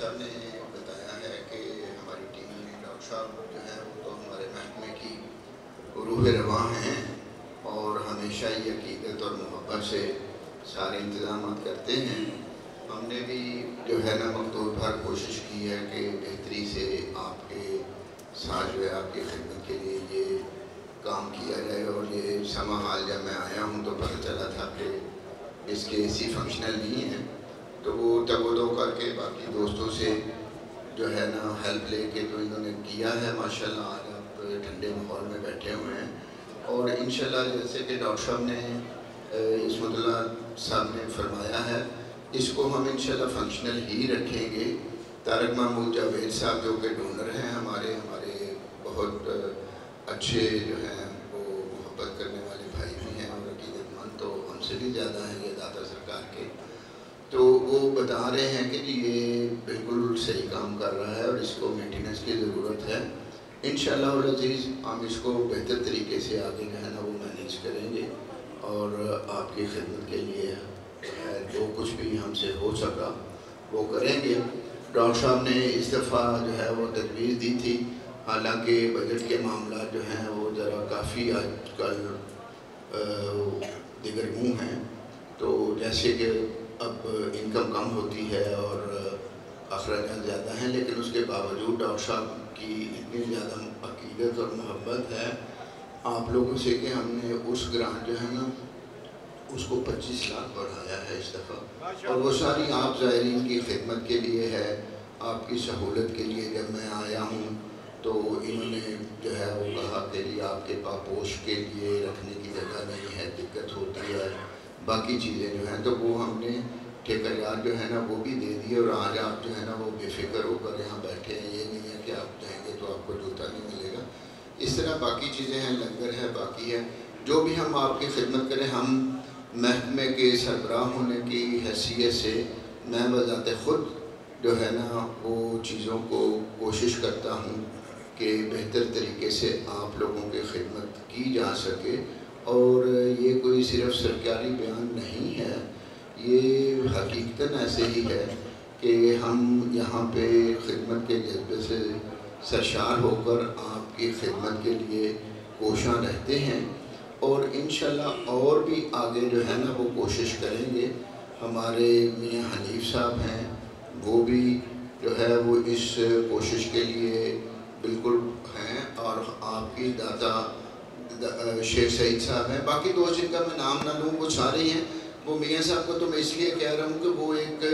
صاحب نے بتایا ہے کہ ہماری ٹیم میں ڈاکٹر صاحب جو ہیں وہ تو ہمارے محکمے کی روح رواں ہیں اور ہمیشہ ہی عقیدت اور محبت سے سارے انتظامات کرتے ہیں. ہم نے بھی جو ہے نا مقتول بھر کوشش کی ہے کہ بہتری سے آپ کے ساتھ جو ہے آپ کی خدمت کے لیے یہ کام کیا جائے. اور یہ سما حال جب میں آیا ہوں تو پتہ چلا تھا کہ اس کے اسی فنکشنل نہیں ہیں، تو وہ تگ و دو کر کے باقی دوستوں سے جو ہے نا ہیلپ لے کے تو انہوں نے کیا ہے. ماشاءاللہ آج آپ ٹھنڈے ماحول میں بیٹھے ہوئے ہیں اور انشاءاللہ جیسے کہ ڈاکٹر صاحب نے عصمت اللہ صاحب نے فرمایا ہے اس کو ہم انشاءاللہ فنکشنل ہی رکھیں گے. طارق محمود جاوید صاحب جو کہ ڈونر ہیں ہمارے بہت اچھے جو ہیں وہ محبت کرنے والے بھائی بھی ہیں اور عقیدت مند تو ہم سے بھی زیادہ ہیں یہ داتا سرکار کے، تو وہ بتا رہے ہیں کہ جی یہ بالکل صحیح کام کر رہا ہے اور اس کو مینٹیننس کی ضرورت ہے. انشاءاللہ العزیز ہم اس کو بہتر طریقے سے آگے جو ہے نا وہ مینیج کریں گے اور آپ کی خدمت کے لیے جو کچھ بھی ہم سے ہو سکا وہ کریں گے. ڈاکٹر صاحب نے اس دفعہ جو ہے وہ تجویز دی تھی، حالانکہ بجٹ کے معاملات جو ہیں وہ ذرا کافی آج کل دیگر منہ ہیں، تو جیسے کہ اب انکم کم ہوتی ہے اور اخراجات زیادہ ہیں، لیکن اس کے باوجود ڈاکٹر صاحب کی اتنی زیادہ عقیدت اور محبت ہے آپ لوگوں سے کہ ہم نے اس گرانٹ جو ہے نا اس کو 25 لاکھ بڑھایا ہے اس دفعہ، اور وہ ساری آپ زائرین کی خدمت کے لیے ہے، آپ کی سہولت کے لیے. جب میں آیا ہوں تو انہوں نے جو ہے وہ کہا کہ جی آپ کے پاپوش کے لیے رکھنے کی جگہ نہیں ہے، دقت ہوتی ہے، باقی چیزیں جو ہیں تو وہ ہم نے ٹھیکیدار جو ہے نا وہ بھی دے دیے اور آج آپ جو ہے نا وہ بے فکر ہو کر یہاں بیٹھے ہیں. یہ نہیں ہے کہ آپ جائیں گے تو آپ کو جوتا نہیں ملے گا. اس طرح باقی چیزیں ہیں، لنگر ہے، باقی ہے، جو بھی ہم آپ کی خدمت کریں. ہم محکمے کے سربراہ ہونے کی حیثیت سے میں بذات خود جو ہے نا وہ چیزوں کو کوشش کرتا ہوں کہ بہتر طریقے سے آپ لوگوں کی خدمت کی جا سکے. اور یہ کوئی صرف سرکاری بیان نہیں ہے، یہ حقیقتاً ایسے ہی ہے کہ ہم یہاں پہ خدمت کے جذبے سے سرشار ہو کر آپ کی خدمت کے لیے کوشاں رہتے ہیں اور انشاءاللہ اور بھی آگے جو ہے نا وہ کوشش کریں گے. ہمارے میاں حنیف صاحب ہیں وہ بھی جو ہے وہ اس کوشش کے لیے بالکل ہیں، اور آپ کی دادا شیخ سعید صاحب ہیں. باقی دوست جن کا میں نام نہ لوں وہ سارے ہیں. وہ میاں صاحب کو تو میں اس لیے کہہ رہا ہوں کہ وہ ایک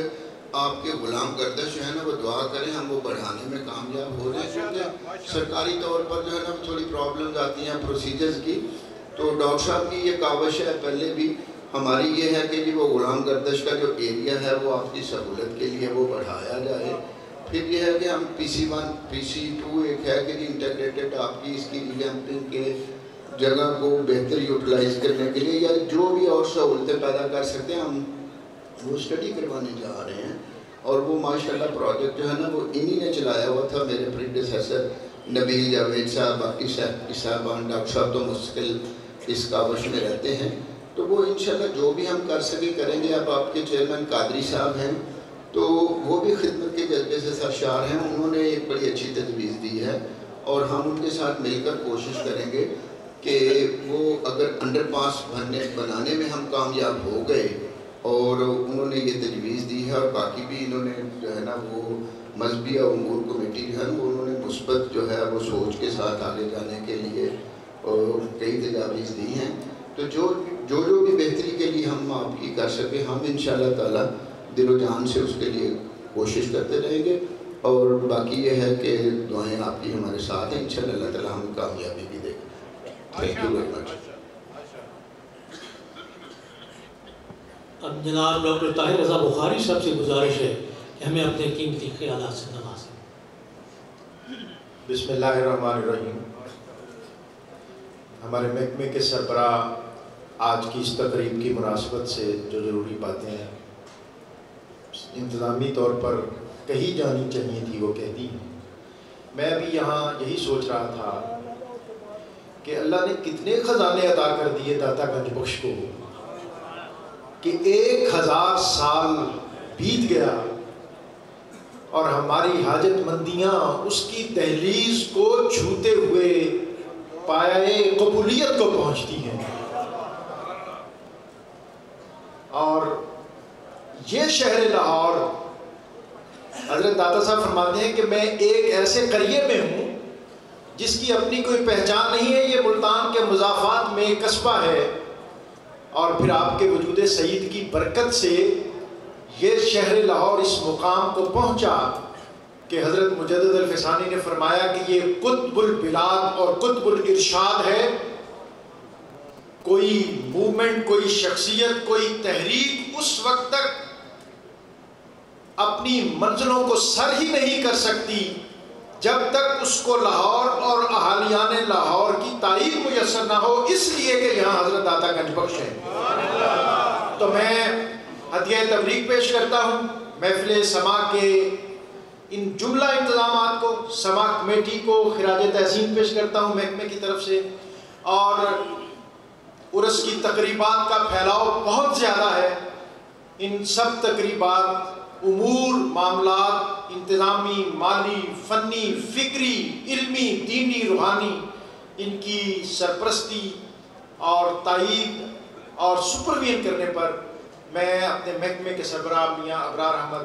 آپ کے غلام گردش جو ہے نا وہ دعا کریں ہم وہ بڑھانے میں کامیاب ہو جائیں، کیونکہ سرکاری طور پر جو ہے نا تھوڑی پرابلمز آتی ہیں پروسیجرز کی. تو ڈاکٹر صاحب کی یہ کاوش ہے پہلے بھی ہماری یہ ہے کہ جی وہ غلام گردش کا جو ایریا ہے وہ آپ کی سہولت کے لیے وہ بڑھایا جائے. پھر یہ ہے کہ ہم PC1 PC2 ایک ہے کہ جی انٹیگریٹڈ آپ کی اس کی ریویمپنگ کے جگہ کو بہتر یوٹیلائز کرنے کے لیے یا جو بھی اور سہولتیں پیدا کر سکتے ہیں ہم وہ اسٹڈی کروانے جا رہے ہیں. اور وہ ماشاءاللہ پروجیکٹ جو ہے نا وہ انہی نے چلایا ہوا تھا، میرے پریڈیسیسر نبیل جاوید صاحب، باقی صاحبان، ڈاکٹر صاحب تو مستقل اس کاوش میں رہتے ہیں. تو وہ انشاءاللہ جو بھی ہم کر سکے کریں گے. اب آپ کے چیئرمین قادری صاحب ہیں تو وہ بھی خدمت کے جذبے سے سرشار ہیں، انہوں نے ایک بڑی اچھی تجویز دی ہے اور ہم ان کے ساتھ مل کر کوشش کریں گے کہ وہ اگر انڈر پاس بنانے میں ہم کامیاب ہو گئے اور انہوں نے یہ تجویز دی ہے اور باقی بھی انہوں نے جو ہے نا وہ مذہبی امور کمیٹی جو ہے وہ انہوں نے مثبت جو ہے وہ سوچ کے ساتھ آگے جانے کے لیے کئی تجاویز دی ہیں. تو جو بھی بہتری کے لیے ہم آپ کی کر سکیں ہم انشاءاللہ تعالی دل و جان سے اس کے لیے کوشش کرتے رہیں گے. اور باقی یہ ہے کہ دعائیں آپ کی ہمارے ساتھ ہیں، انشاءاللہ اللہ تعالی ہمیں کامیابی بھی دے گا. Thank you very much. اب جناب ڈاکٹر طاہر رضا بخاری صاحب سے گزارش ہے کہ ہمیں اپنے قیمتی خیالات سے نوازیں. بسم اللہ الرحمن الرحیم. ہمارے محکمے کے سربراہ آج کی اس تقریب کی مناسبت سے جو ضروری باتیں ہیں انتظامی طور پر کہی جانی چاہیے تھی وہ کہتی ہیں. میں بھی یہاں یہی سوچ رہا تھا کہ اللہ نے کتنے خزانے عطا کر دیے داتا گنج بخش کو کہ 1000 سال بیت گیا اور ہماری حاجت مندیاں اس کی دہلیز کو چھوتے ہوئے پایۂ قبولیت کو پہنچتی ہیں. اور یہ شہر لاہور، حضرت داتا صاحب فرماتے ہیں کہ میں ایک ایسے قریے میں ہوں جس کی اپنی کوئی پہچان نہیں ہے، یہ ملتان کے مضافات میں ایک قصبہ ہے، اور پھر آپ کے وجود سعید کی برکت سے یہ شہر لاہور اس مقام کو پہنچا کہ حضرت مجدد الفسانی نے فرمایا کہ یہ قطب البلاد اور قطب الارشاد ہے. کوئی موومنٹ، کوئی شخصیت، کوئی تحریک اس وقت تک اپنی منزلوں کو سر ہی نہیں کر سکتی جب تک اس کو لاہور اور اہالیان لاہور کی تائید میسر نہ ہو، اس لیے کہ یہاں حضرت داتا گنج بخش ہے. تو میں ہدیہ تبریک پیش کرتا ہوں محفل سما کے ان جملہ انتظامات کو، سما کمیٹی کو خراج تحسین پیش کرتا ہوں محکمے کی طرف سے. اور عرس کی تقریبات کا پھیلاؤ بہت زیادہ ہے. ان سب تقریبات، امور، معاملات، انتظامی، مالی، فنی، فکری، علمی، دینی، روحانی، ان کی سرپرستی اور تائید اور سپرویژن کرنے پر میں اپنے محکمے کے سربراہ میاں ابرار احمد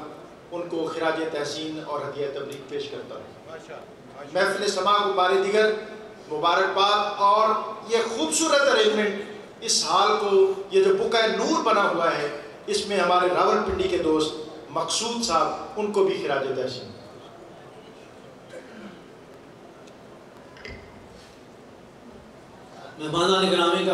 ان کو خراج تحسین اور ہدیہ تبریک پیش کرتا ہوں. محفل سما کو بار دیگر مبارکباد. اور یہ خوبصورت ارینجمنٹ، اس حال کو، یہ جو بقعہ نور بنا ہوا ہے، اس میں ہمارے راول پنڈی کے دوست مقصود صاحب، ان کو بھی خراج تحسین. مہمانان گرامی کا